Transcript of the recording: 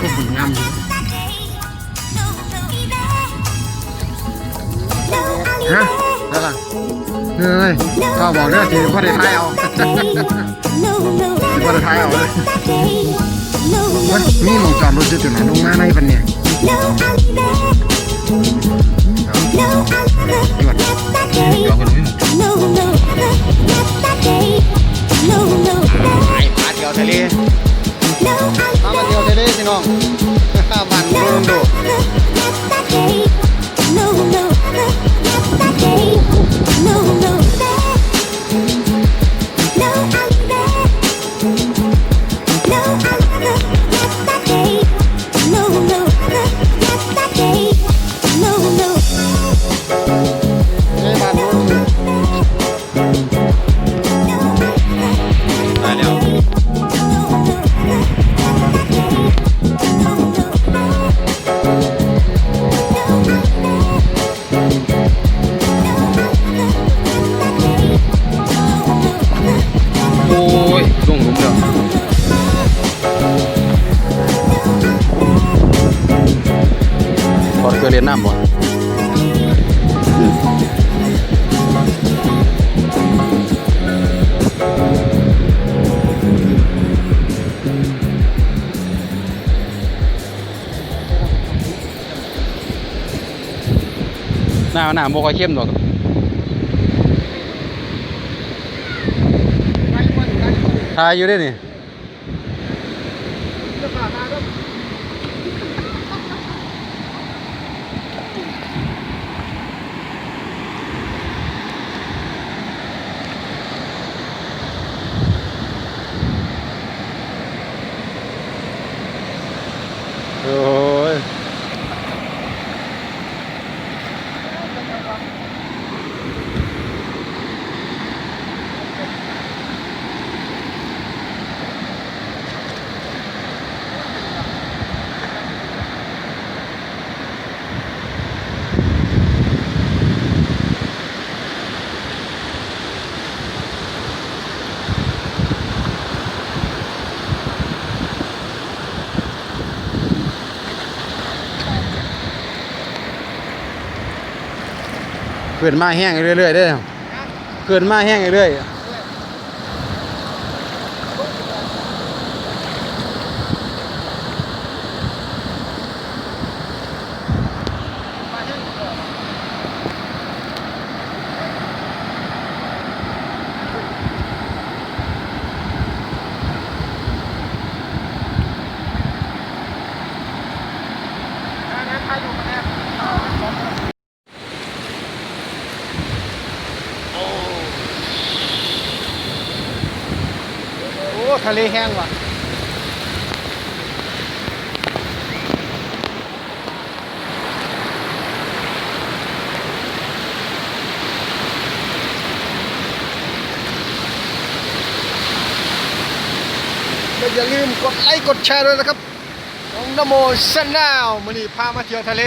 วกผลงามอยู่ฮะนั่นล่ะเฮ้ยข้าบอกเนี่ยทีพ่อได้ท้ายเอาทีพ่อได้ท้ายเอาเลยมีหมองจอดรถจุดไหนลงมาในปันเนี่ยจอดกันไหมไอ้ปลาเที่ยวทะเลมาเที่ยวทะเลสิน้องบ้านโดนโดเคยเรียนน้ำบ่หน้าโมกเข้มหรอกทายอยู่ได้นี่โอ้ยเกินมาแห้งเรื่อยๆได้เกินมาแห้งเรื่อยทะเลแห้งว่ะอย่าลืมกดไลค์กดแชร์ด้วยนะครับน้องนโมชาแนลมื้อนี้พามาเที่ยวทะเล